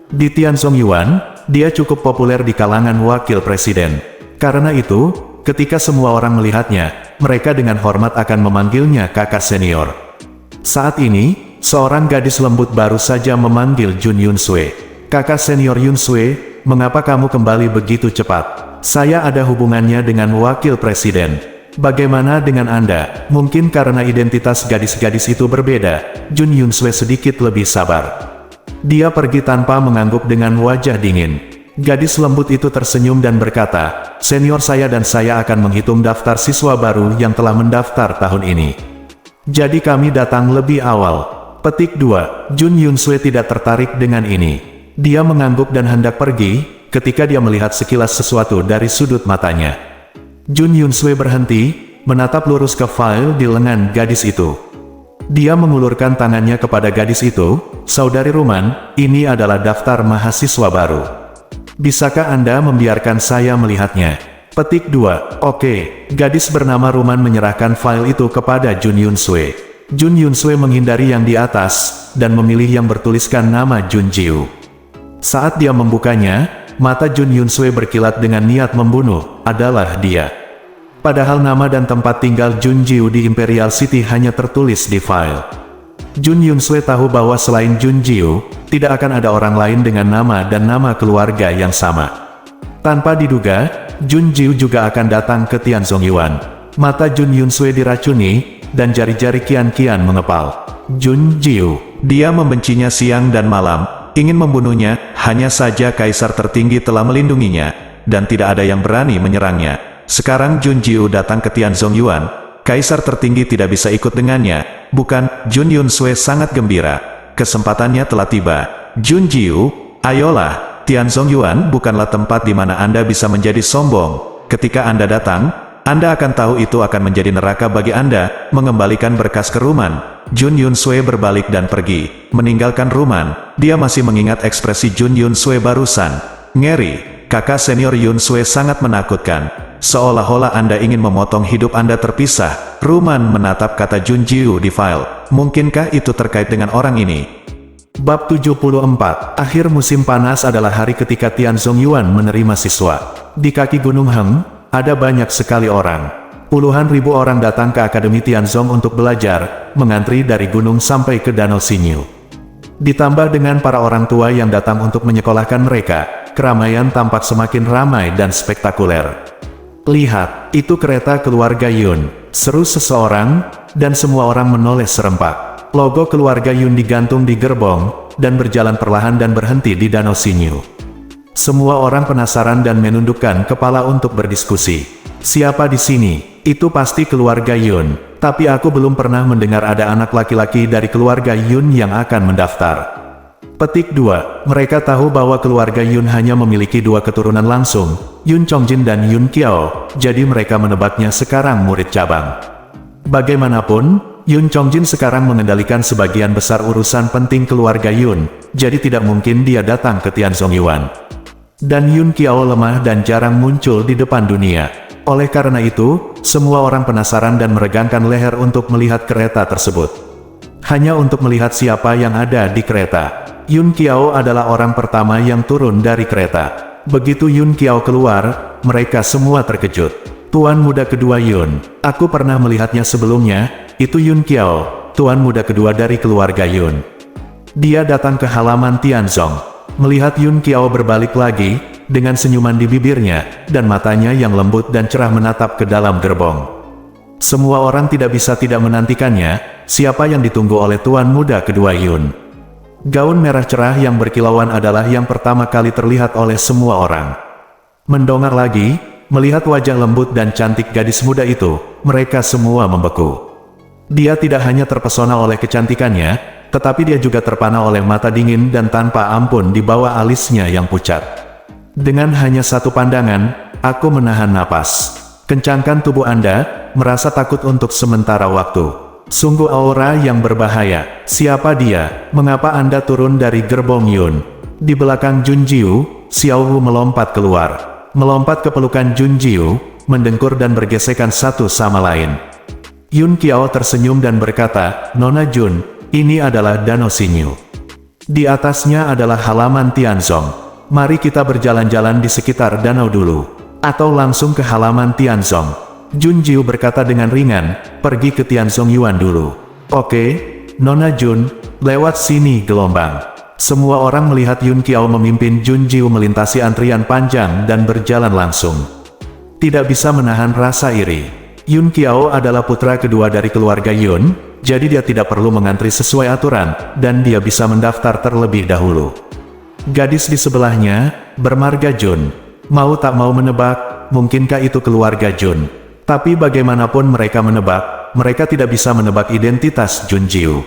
Di Tianzong Yuan, dia cukup populer di kalangan wakil presiden. Karena itu, ketika semua orang melihatnya, mereka dengan hormat akan memanggilnya kakak senior. Saat ini, seorang gadis lembut baru saja memanggil Jun Yunsui. Kakak senior Yunsui, mengapa kamu kembali begitu cepat? Saya ada hubungannya dengan wakil presiden. Bagaimana dengan Anda? Mungkin karena identitas gadis-gadis itu berbeda, Jun Yunsue sedikit lebih sabar. Dia pergi tanpa mengangguk dengan wajah dingin. Gadis lembut itu tersenyum dan berkata, senior saya dan saya akan menghitung daftar siswa baru yang telah mendaftar tahun ini. Jadi kami datang lebih awal. Petik 2. Jun Yunsue tidak tertarik dengan ini. Dia mengangguk dan hendak pergi, ketika dia melihat sekilas sesuatu dari sudut matanya. Jun Yunsue berhenti, menatap lurus ke file di lengan gadis itu. Dia mengulurkan tangannya kepada gadis itu, saudari Ruman, ini adalah daftar mahasiswa baru. Bisakah Anda membiarkan saya melihatnya? Petik 2. Oke, gadis bernama Ruman menyerahkan file itu kepada Jun Yunsue. Jun Yunsue menghindari yang di atas, dan memilih yang bertuliskan nama Jun Jiu. Saat dia membukanya, mata Jun Yunsue berkilat dengan niat membunuh, adalah dia. Padahal nama dan tempat tinggal Jun Jiu di Imperial City hanya tertulis di file. Jun Yunsue tahu bahwa selain Jun Jiu, tidak akan ada orang lain dengan nama dan nama keluarga yang sama. Tanpa diduga, Jun Jiu juga akan datang ke Tianzong Yuan. Mata Jun Yunsue diracuni, dan jari-jari kian-kian mengepal. Jun Jiu, dia membencinya siang dan malam, ingin membunuhnya, hanya saja kaisar tertinggi telah melindunginya, dan tidak ada yang berani menyerangnya. Sekarang Jun Jiu datang ke Tianzong Yuan, kaisar tertinggi tidak bisa ikut dengannya, bukan? Jun Yunsue sangat gembira. Kesempatannya telah tiba. Jun Jiu, ayolah, Tianzong Yuan bukanlah tempat di mana Anda bisa menjadi sombong. Ketika Anda datang, Anda akan tahu itu akan menjadi neraka bagi Anda, mengembalikan berkas ke Ruman. Jun Yunsue berbalik dan pergi, meninggalkan Ruman. Dia masih mengingat ekspresi Jun Yunsue barusan. Ngeri, kakak senior Yunsue sangat menakutkan. Seolah-olah Anda ingin memotong hidup Anda terpisah. Ruman menatap kata Jun Jiu di file. Mungkinkah itu terkait dengan orang ini? Bab 74. Akhir musim panas adalah hari ketika Tianzong Yuan menerima siswa. Di kaki Gunung Heng, ada banyak sekali orang. Puluhan ribu orang datang ke Akademi Tianzong untuk belajar, mengantri dari gunung sampai ke Danau Xinyu. Ditambah dengan para orang tua yang datang untuk menyekolahkan mereka, keramaian tampak semakin ramai dan spektakuler. Lihat, itu kereta keluarga Yun, seru seseorang, dan semua orang menoleh serempak. Logo keluarga Yun digantung di gerbong, dan berjalan perlahan dan berhenti di Danau Xinyu. Semua orang penasaran dan menundukkan kepala untuk berdiskusi. Siapa di sini? Itu pasti keluarga Yun. Tapi aku belum pernah mendengar ada anak laki-laki dari keluarga Yun yang akan mendaftar. Petik 2. Mereka tahu bahwa keluarga Yun hanya memiliki 2 keturunan langsung, Yun Chongjin dan Yun Qiao, jadi mereka menebaknya sekarang murid cabang. Bagaimanapun, Yun Chongjin sekarang mengendalikan sebagian besar urusan penting keluarga Yun, jadi tidak mungkin dia datang ke Tianzong Yuan. Dan Yun Qiao lemah dan jarang muncul di depan dunia. Oleh karena itu, semua orang penasaran dan meregangkan leher untuk melihat kereta tersebut. Hanya untuk melihat siapa yang ada di kereta. Yun Qiao adalah orang pertama yang turun dari kereta. Begitu Yun Qiao keluar, mereka semua terkejut. Tuan muda kedua Yun, aku pernah melihatnya sebelumnya, itu Yun Qiao, tuan muda kedua dari keluarga Yun. Dia datang ke halaman Tianzong. Melihat Yun Qiao berbalik lagi, dengan senyuman di bibirnya, dan matanya yang lembut dan cerah menatap ke dalam gerbong. Semua orang tidak bisa tidak menantikannya, siapa yang ditunggu oleh tuan muda kedua Yun. Gaun merah cerah yang berkilauan adalah yang pertama kali terlihat oleh semua orang. Mendongak lagi, melihat wajah lembut dan cantik gadis muda itu, mereka semua membeku. Dia tidak hanya terpesona oleh kecantikannya, tetapi dia juga terpana oleh mata dingin dan tanpa ampun di bawah alisnya yang pucat. Dengan hanya satu pandangan, aku menahan napas. Kencangkan tubuh Anda, merasa takut untuk sementara waktu. Sungguh aura yang berbahaya. Siapa dia? Mengapa Anda turun dari gerbong Yun? Di belakang Jun Jiu, Xiao Hu melompat keluar. Melompat ke pelukan Jun Jiu, mendengkur dan bergesekan satu sama lain. Yun Qiao tersenyum dan berkata, Nona Jun, ini adalah Danau Xinyu. Di atasnya adalah halaman Tianzong. Mari kita berjalan-jalan di sekitar danau dulu. Atau langsung ke halaman Tianzong. Jun Jiu berkata dengan ringan, pergi ke Tianzong Yuan dulu. Oke, Nona Jun, lewat sini gelombang. Semua orang melihat Yun Qiao memimpin Jun Jiu melintasi antrian panjang dan berjalan langsung. Tidak bisa menahan rasa iri. Yun Qiao adalah putra kedua dari keluarga Yun, jadi dia tidak perlu mengantri sesuai aturan, dan dia bisa mendaftar terlebih dahulu. Gadis di sebelahnya, bermarga Jun. Mau tak mau menebak, mungkinkah itu keluarga Jun? Tapi bagaimanapun mereka menebak, mereka tidak bisa menebak identitas Jun Jiu.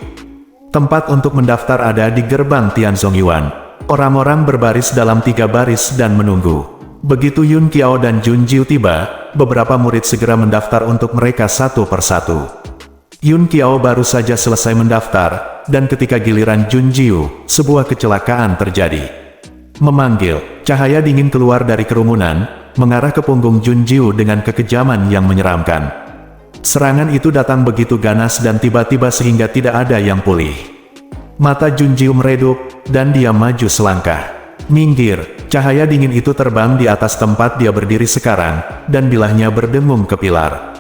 Tempat untuk mendaftar ada di gerbang Tianzongyuan. Orang-orang berbaris dalam 3 baris dan menunggu. Begitu Yun Qiao dan Jun Jiu tiba, beberapa murid segera mendaftar untuk mereka satu persatu. Yun Qiao baru saja selesai mendaftar, dan ketika giliran Jun Jiu, sebuah kecelakaan terjadi. Memanggil, cahaya dingin keluar dari kerumunan, mengarah ke punggung Jun Jiu dengan kekejaman yang menyeramkan. Serangan itu datang begitu ganas dan tiba-tiba sehingga tidak ada yang pulih. Mata Jun Jiu meredup, dan dia maju selangkah. Minggir, cahaya dingin itu terbang di atas tempat dia berdiri sekarang, dan bilahnya berdengung ke pilar.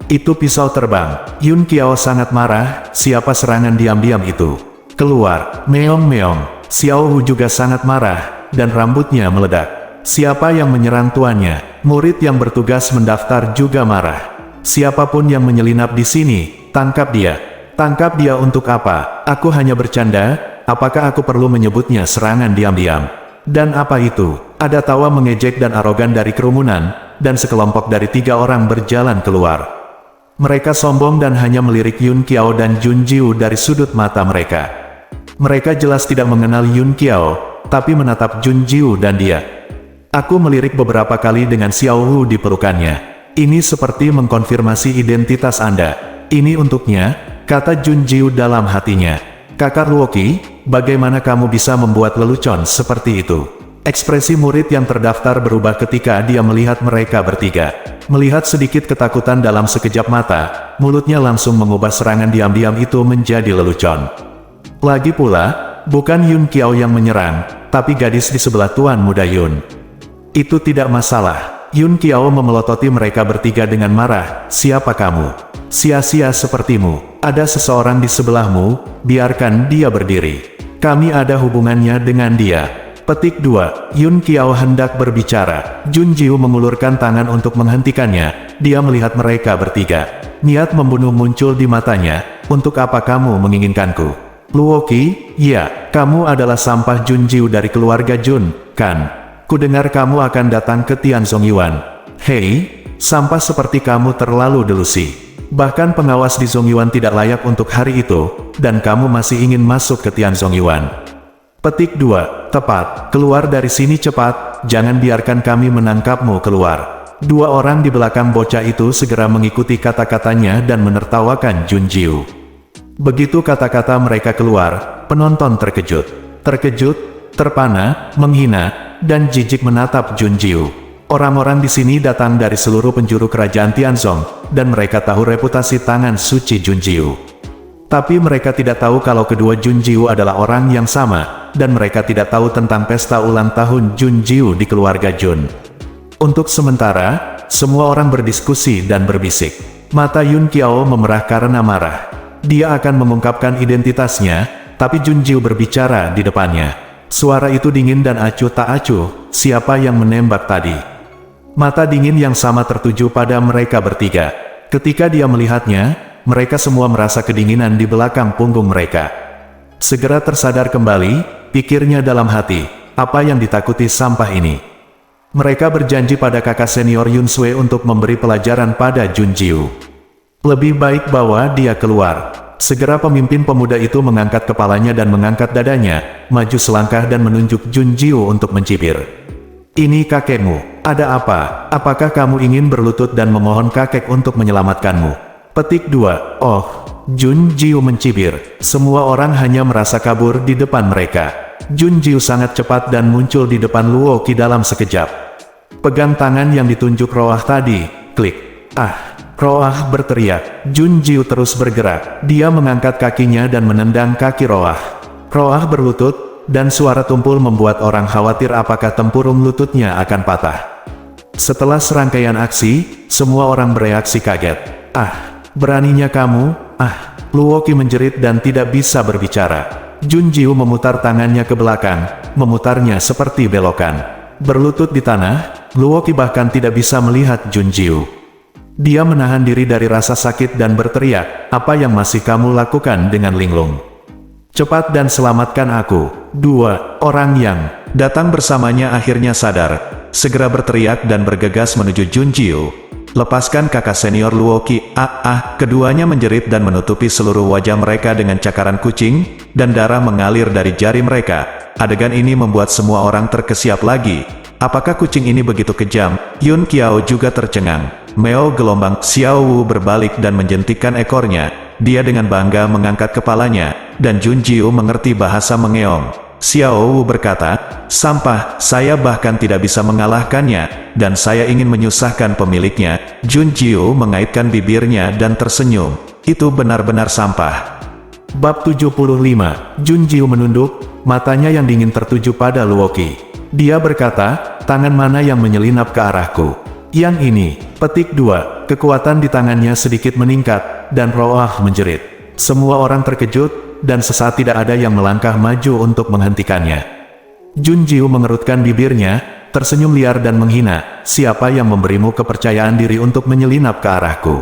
Itu pisau terbang. Yun Qiao sangat marah, siapa serangan diam-diam itu? Keluar, meong-meong. Xiao Hu juga sangat marah, dan rambutnya meledak. Siapa yang menyerang tuannya? Murid yang bertugas mendaftar juga marah. Siapapun yang menyelinap di sini, tangkap dia. Tangkap dia untuk apa? Aku hanya bercanda, apakah aku perlu menyebutnya serangan diam-diam? Dan apa itu? Ada tawa mengejek dan arogan dari kerumunan, dan sekelompok dari 3 orang berjalan keluar. Mereka sombong dan hanya melirik Yun Qiao dan Jun Jiu dari sudut mata mereka. Mereka jelas tidak mengenal Yun Qiao, tapi menatap Jun Jiu dan dia. Aku melirik beberapa kali dengan Xiao Hu di pelukannya. Ini seperti mengkonfirmasi identitas Anda. Ini untuknya, kata Jun Jiu dalam hatinya. Kakak Luoqi, bagaimana kamu bisa membuat lelucon seperti itu? Ekspresi murid yang terdaftar berubah ketika dia melihat mereka bertiga. Melihat sedikit ketakutan dalam sekejap mata, mulutnya langsung mengubah serangan diam-diam itu menjadi lelucon. Lagi pula, bukan Yun Qiao yang menyerang, tapi gadis di sebelah Tuan Muda Yun. Itu tidak masalah. Yun Qiao memelototi mereka bertiga dengan marah. Siapa kamu? Sia-sia sepertimu. Ada seseorang di sebelahmu, biarkan dia berdiri. Kami ada hubungannya dengan dia. Petik 2. Yun Qiao hendak berbicara. Jun Jiu mengulurkan tangan untuk menghentikannya. Dia melihat mereka bertiga. Niat membunuh muncul di matanya. Untuk apa kamu menginginkanku? Luoqi, ya, kamu adalah sampah Jun Jiu dari keluarga Jun, kan? Kudengar kamu akan datang ke Tianzongyuan. Hei, sampah seperti kamu terlalu delusi. Bahkan pengawas di Zongyuan tidak layak untuk hari itu, dan kamu masih ingin masuk ke Tianzongyuan. Petik 2. Tepat, keluar dari sini cepat, jangan biarkan kami menangkapmu keluar. 2 orang di belakang bocah itu segera mengikuti kata-katanya dan menertawakan Jun Jiu. Begitu kata-kata mereka keluar, penonton terkejut. Terkejut, terpana, menghina, dan jijik menatap Jun Jiu. Orang-orang di sini datang dari seluruh penjuru kerajaan Tianzong, dan mereka tahu reputasi tangan suci Jun Jiu. Tapi mereka tidak tahu kalau kedua Jun Jiu adalah orang yang sama, dan mereka tidak tahu tentang pesta ulang tahun Jun Jiu di keluarga Jun. Untuk sementara, semua orang berdiskusi dan berbisik. Mata Yun Qiao memerah karena marah. Dia akan mengungkapkan identitasnya, tapi Jun Jiu berbicara di depannya. Suara itu dingin dan acuh tak acuh, siapa yang menembak tadi? Mata dingin yang sama tertuju pada mereka bertiga. Ketika dia melihatnya, mereka semua merasa kedinginan di belakang punggung mereka. Segera tersadar kembali, pikirnya dalam hati, apa yang ditakuti sampah ini? Mereka berjanji pada kakak senior Yun Sui untuk memberi pelajaran pada Jun Jiu. Lebih baik bawa dia keluar. Segera pemimpin pemuda itu mengangkat kepalanya dan mengangkat dadanya, maju selangkah dan menunjuk Jun Jiu untuk mencibir. Ini kakekmu, ada apa? Apakah kamu ingin berlutut dan memohon kakek untuk menyelamatkanmu? Petik 2. Oh, Jun Jiu mencibir. Semua orang hanya merasa kabur di depan mereka. Jun Jiu sangat cepat dan muncul di depan Luoqi dalam sekejap. Pegang tangan yang ditunjuk Roah tadi, klik. Ah! Roah berteriak. Jun Jiu terus bergerak. Dia mengangkat kakinya dan menendang kaki Roah. Roah berlutut, dan suara tumpul membuat orang khawatir apakah tempurung lututnya akan patah. Setelah serangkaian aksi, semua orang bereaksi kaget. Ah, beraninya kamu, Luoqi menjerit dan tidak bisa berbicara. Jun Jiu memutar tangannya ke belakang, memutarnya seperti belokan. Berlutut di tanah, Luoki bahkan tidak bisa melihat Jun Jiu. Dia menahan diri dari rasa sakit dan berteriak, "Apa yang masih kamu lakukan dengan Linglung? Cepat dan selamatkan aku." Dua orang yang datang bersamanya akhirnya sadar, segera berteriak dan bergegas menuju Jun Jiu. "Lepaskan kakak senior Luoki!" Keduanya menjerit dan menutupi seluruh wajah mereka dengan cakaran kucing, dan darah mengalir dari jari mereka. Adegan ini membuat semua orang terkesiap lagi. Apakah kucing ini begitu kejam? Yun Qiao juga tercengang. Meo gelombang Xiao Wu berbalik dan menjentikkan ekornya. Dia dengan bangga mengangkat kepalanya, dan Jun Jiu mengerti bahasa mengeong. Xiao Wu berkata, "Sampah, saya bahkan tidak bisa mengalahkannya, dan saya ingin menyusahkan pemiliknya." Jun Jiu mengaitkan bibirnya dan tersenyum. "Itu benar-benar sampah." Bab 75, Jun Jiu menunduk, matanya yang dingin tertuju pada Luoki. Dia berkata, "Tangan mana yang menyelinap ke arahku?" "Yang ini." Petik 2. Kekuatan di tangannya sedikit meningkat, dan Roah menjerit. Semua orang terkejut, dan sesaat tidak ada yang melangkah maju untuk menghentikannya. Jun Jiu mengerutkan bibirnya, tersenyum liar dan menghina. "Siapa yang memberimu kepercayaan diri untuk menyelinap ke arahku?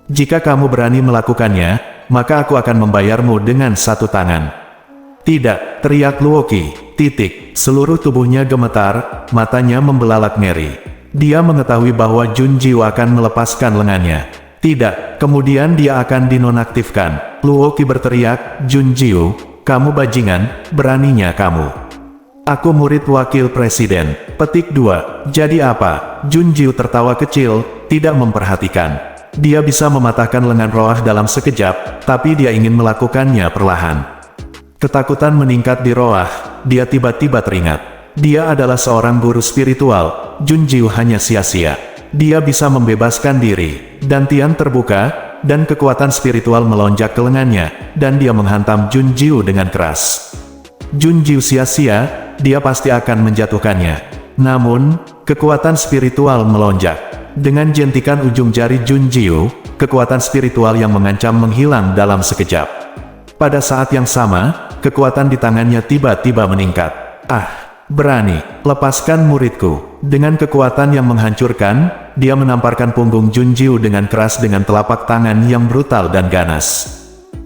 Jika kamu berani melakukannya, maka aku akan membayarmu dengan satu tangan." "Tidak!" teriak Luoki. Seluruh tubuhnya gemetar, matanya membelalak ngeri. Dia mengetahui bahwa Jun Jiu akan melepaskan lengannya. "Tidak!" Kemudian dia akan dinonaktifkan. Luoki berteriak, "Jun Jiu, kamu bajingan, beraninya kamu. Aku murid wakil presiden." Petik 2. Jadi apa? Jun Jiu tertawa kecil, tidak memperhatikan. Dia bisa mematahkan lengan Roah dalam sekejap, tapi dia ingin melakukannya perlahan. Ketakutan meningkat di Roah, dia tiba-tiba teringat. Dia adalah seorang guru spiritual, Jun Jiu hanya sia-sia. Dia bisa membebaskan diri. Dantian terbuka, dan kekuatan spiritual melonjak ke lengannya, dan dia menghantam Jun Jiu dengan keras. Jun Jiu sia-sia, dia pasti akan menjatuhkannya. Namun, kekuatan spiritual melonjak. Dengan jentikan ujung jari Jun Jiu, kekuatan spiritual yang mengancam menghilang dalam sekejap. Pada saat yang sama, kekuatan di tangannya tiba-tiba meningkat. Berani, lepaskan muridku." Dengan kekuatan yang menghancurkan, dia menamparkan punggung Jun Jiu dengan keras dengan telapak tangan yang brutal dan ganas.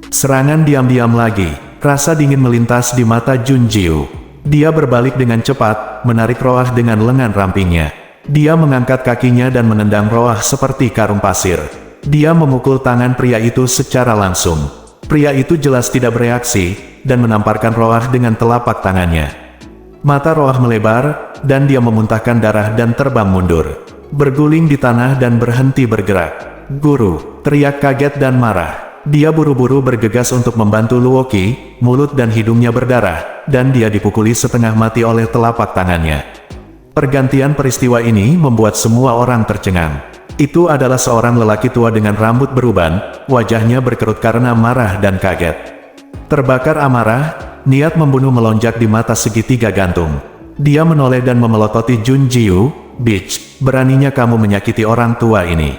Serangan diam-diam lagi, rasa dingin melintas di mata Jun Jiu. Dia berbalik dengan cepat, menarik Roah dengan lengan rampingnya. Dia mengangkat kakinya dan menendang Roah seperti karung pasir. Dia memukul tangan pria itu secara langsung. Pria itu jelas tidak bereaksi, dan menamparkan Roah dengan telapak tangannya. Mata Roah melebar, dan dia memuntahkan darah dan terbang mundur. Berguling di tanah dan berhenti bergerak. "Guru!" teriak kaget dan marah. Dia buru-buru bergegas untuk membantu Luoki, mulut dan hidungnya berdarah, dan dia dipukuli setengah mati oleh telapak tangannya. Pergantian peristiwa ini membuat semua orang tercengang. Itu adalah seorang lelaki tua dengan rambut beruban, wajahnya berkerut karena marah dan kaget. Terbakar amarah, niat membunuh melonjak di mata segitiga gantung. Dia menoleh dan memelototi Jun Jiu. "Bitch, beraninya kamu menyakiti orang tua ini."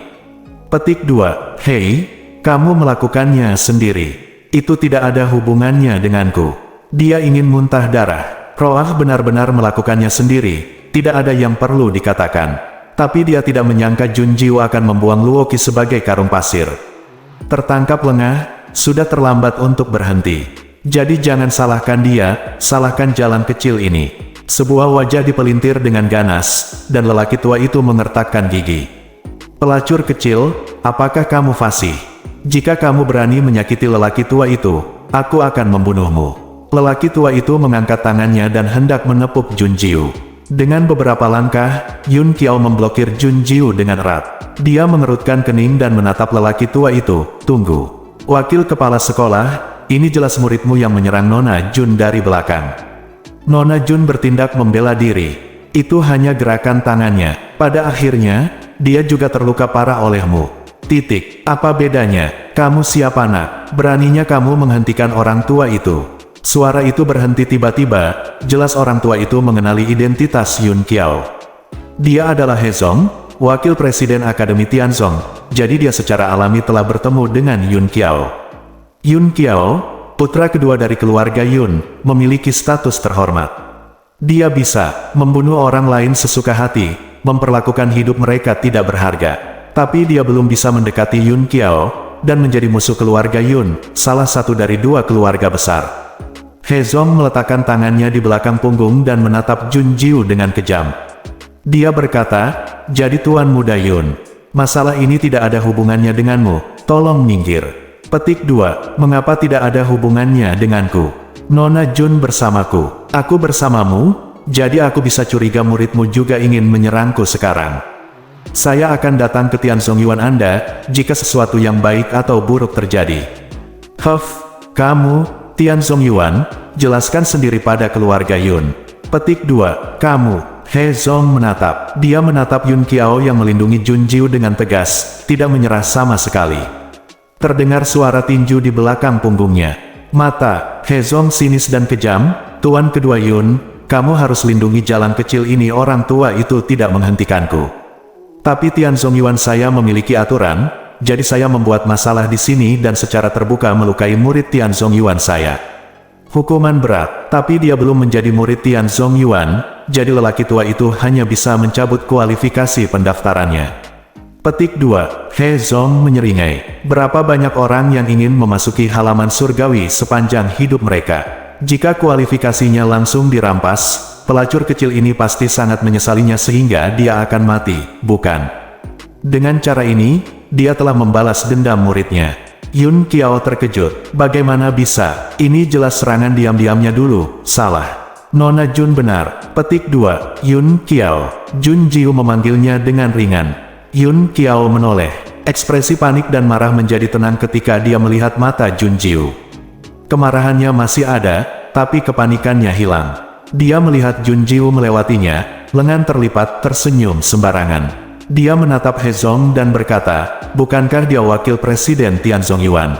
Petik 2. "Hei, kamu melakukannya sendiri. Itu tidak ada hubungannya denganku." Dia ingin muntah darah. Roah benar-benar melakukannya sendiri, tidak ada yang perlu dikatakan. Tapi dia tidak menyangka Jun Jiu akan membuang Luoki sebagai karung pasir. Tertangkap lengah, sudah terlambat untuk berhenti. Jadi jangan salahkan dia, salahkan jalan kecil ini. Sebuah wajah dipelintir dengan ganas, dan lelaki tua itu mengertakkan gigi. "Pelacur kecil, apakah kamu fasih? Jika kamu berani menyakiti lelaki tua itu, aku akan membunuhmu." Lelaki tua itu mengangkat tangannya dan hendak menepuk Jun Jiu. Dengan beberapa langkah, Yun Qiao memblokir Jun Jiu dengan erat. Dia mengerutkan kening dan menatap lelaki tua itu. "Tunggu. Wakil kepala sekolah, ini jelas muridmu yang menyerang Nona Jun dari belakang." Nona Jun bertindak membela diri. Itu hanya gerakan tangannya. Pada akhirnya, dia juga terluka parah olehmu. Apa bedanya? Kamu siapa nak? Beraninya kamu menghentikan orang tua itu? Suara itu berhenti tiba-tiba, jelas orang tua itu mengenali identitas Yun Qiao. Dia adalah Hezong, wakil presiden Akademi Tianzong, jadi dia secara alami telah bertemu dengan Yun Qiao. "Yun Qiao, putra kedua dari keluarga Yun, memiliki status terhormat. Dia bisa membunuh orang lain sesuka hati, memperlakukan hidup mereka tidak berharga. Tapi dia belum bisa mendekati Yun Qiao, dan menjadi musuh keluarga Yun, salah satu dari dua keluarga besar. He Zong meletakkan tangannya di belakang punggung dan menatap Jun Jiu dengan kejam. Dia berkata, "Jadi Tuan Muda Yun, masalah ini tidak ada hubungannya denganmu, tolong minggir." Petik 2, mengapa tidak ada hubungannya denganku? Nona Jun bersamaku, aku bersamamu, jadi aku bisa curiga muridmu juga ingin menyerangku sekarang. Saya akan datang ke Tianzong Yuan Anda, jika sesuatu yang baik atau buruk terjadi. Kamu, Tianzong Yuan, jelaskan sendiri pada keluarga Yun. Petik 2, kamu. He Zong menatap. Dia menatap Yun Qiao yang melindungi Jun Jiu dengan tegas, tidak menyerah sama sekali. Terdengar suara tinju di belakang punggungnya. Mata He Zong sinis dan kejam. Tuan kedua Yun, kamu harus lindungi jalan kecil ini, orang tua itu tidak menghentikanku. Tapi Tianzong Yuan saya memiliki aturan, jadi saya membuat masalah di sini dan secara terbuka melukai murid Tianzong Yuan saya. Hukuman berat, tapi dia belum menjadi murid Tianzong Yuan, jadi lelaki tua itu hanya bisa mencabut kualifikasi pendaftarannya. Petik 2, He Zong menyeringai. Berapa banyak orang yang ingin memasuki halaman surgawi sepanjang hidup mereka. Jika kualifikasinya langsung dirampas, pelacur kecil ini pasti sangat menyesalinya sehingga dia akan mati, bukan? Dengan cara ini, dia telah membalas dendam muridnya. Yun Qiao terkejut. Bagaimana bisa? Ini jelas serangan diam-diamnya dulu. Salah. Nona Jun benar. Petik 2, Yun Qiao. Jun Jiu memanggilnya dengan ringan. Yun Qiao menoleh. Ekspresi panik dan marah menjadi tenang ketika dia melihat mata Jun Jiu. Kemarahannya masih ada, tapi kepanikannya hilang. Dia melihat Jun Jiu melewatinya, lengan terlipat tersenyum sembarangan. Dia menatap He Zong dan berkata, "Bukankah dia wakil presiden Tianzong Yuan?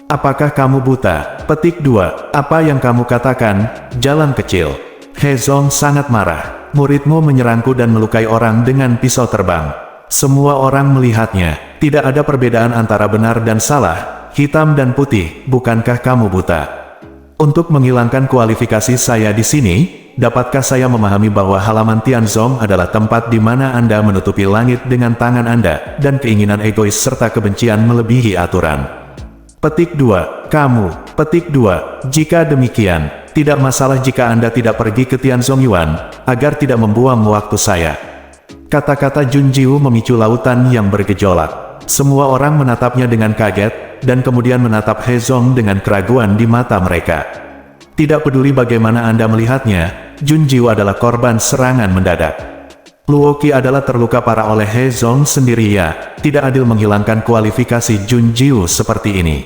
Apakah kamu buta?" Petik 2, apa yang kamu katakan, jalan kecil? He Zong sangat marah. Muridmu menyerangku dan melukai orang dengan pisau terbang. Semua orang melihatnya. Tidak ada perbedaan antara benar dan salah, hitam dan putih, bukankah kamu buta? Untuk menghilangkan kualifikasi saya di sini, dapatkah saya memahami bahwa halaman Tianzong adalah tempat di mana Anda menutupi langit dengan tangan Anda, dan keinginan egois serta kebencian melebihi aturan? Petik 2, kamu. Petik 2, jika demikian, tidak masalah jika Anda tidak pergi ke Tianzong Yuan, agar tidak membuang waktu saya. Kata-kata Jun Jiu memicu lautan yang bergejolak. Semua orang menatapnya dengan kaget, dan kemudian menatap He Zong dengan keraguan di mata mereka. Tidak peduli bagaimana Anda melihatnya, Jun Jiu adalah korban serangan mendadak. Luo Qi adalah terluka parah oleh He Zong sendiri ya, tidak adil menghilangkan kualifikasi Jun Jiu seperti ini.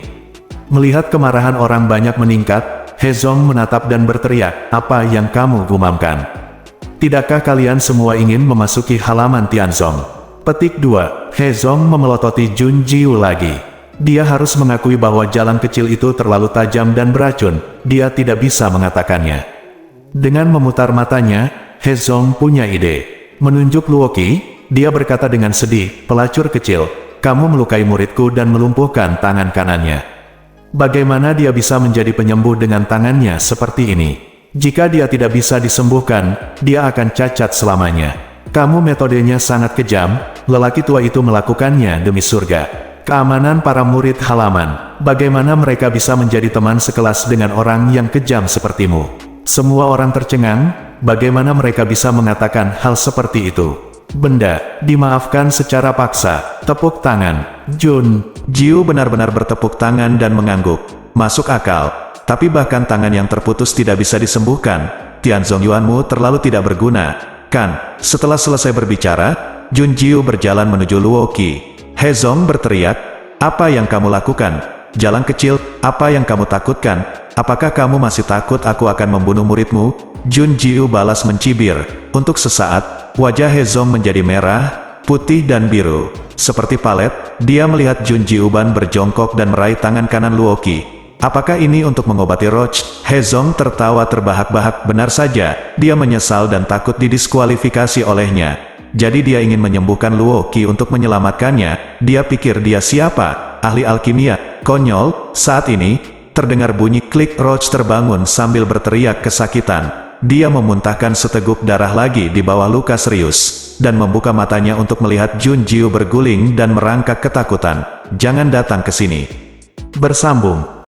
Melihat kemarahan orang banyak meningkat, He Zong menatap dan berteriak, "Apa yang kamu gumamkan? Tidakkah kalian semua ingin memasuki halaman Tianzong?" Petik 2, He Zong memelototi Jun Jiu lagi. Dia harus mengakui bahwa jalan kecil itu terlalu tajam dan beracun, dia tidak bisa mengatakannya. Dengan memutar matanya, He Zong punya ide. Menunjuk Luo Qi, dia berkata dengan sedih, "Pelacur kecil, kamu melukai muridku dan melumpuhkan tangan kanannya. Bagaimana dia bisa menjadi penyembuh dengan tangannya seperti ini? Jika dia tidak bisa disembuhkan, dia akan cacat selamanya. Kamu metodenya sangat kejam, lelaki tua itu melakukannya demi surga. Keamanan para murid halaman, bagaimana mereka bisa menjadi teman sekelas dengan orang yang kejam sepertimu?" Semua orang tercengang, bagaimana mereka bisa mengatakan hal seperti itu? Benda, dimaafkan secara paksa, tepuk tangan. Jun Jiu benar-benar bertepuk tangan dan mengangguk. Masuk akal. Tapi bahkan tangan yang terputus tidak bisa disembuhkan. Tianzong Yuanmu terlalu tidak berguna, kan? Setelah selesai berbicara, Jun Jiu berjalan menuju Luo Qi. He Zong berteriak, "Apa yang kamu lakukan? Jalan kecil, apa yang kamu takutkan? Apakah kamu masih takut aku akan membunuh muridmu?" Jun Jiu balas mencibir. Untuk sesaat, wajah He Zong menjadi merah, putih dan biru. Seperti palet, dia melihat Jun Jiu Ban berjongkok dan meraih tangan kanan Luo Qi. Apakah ini untuk mengobati Roach? He Zong tertawa terbahak-bahak. Benar saja, dia menyesal dan takut didiskualifikasi olehnya. Jadi dia ingin menyembuhkan Luo Qi untuk menyelamatkannya. Dia pikir dia siapa? Ahli alkimia? Konyol. Saat ini, terdengar bunyi klik. Roach terbangun sambil berteriak kesakitan. Dia memuntahkan seteguk darah lagi di bawah luka serius, dan membuka matanya untuk melihat Jun Jiu berguling dan merangkak ketakutan. Jangan datang ke sini. Bersambung.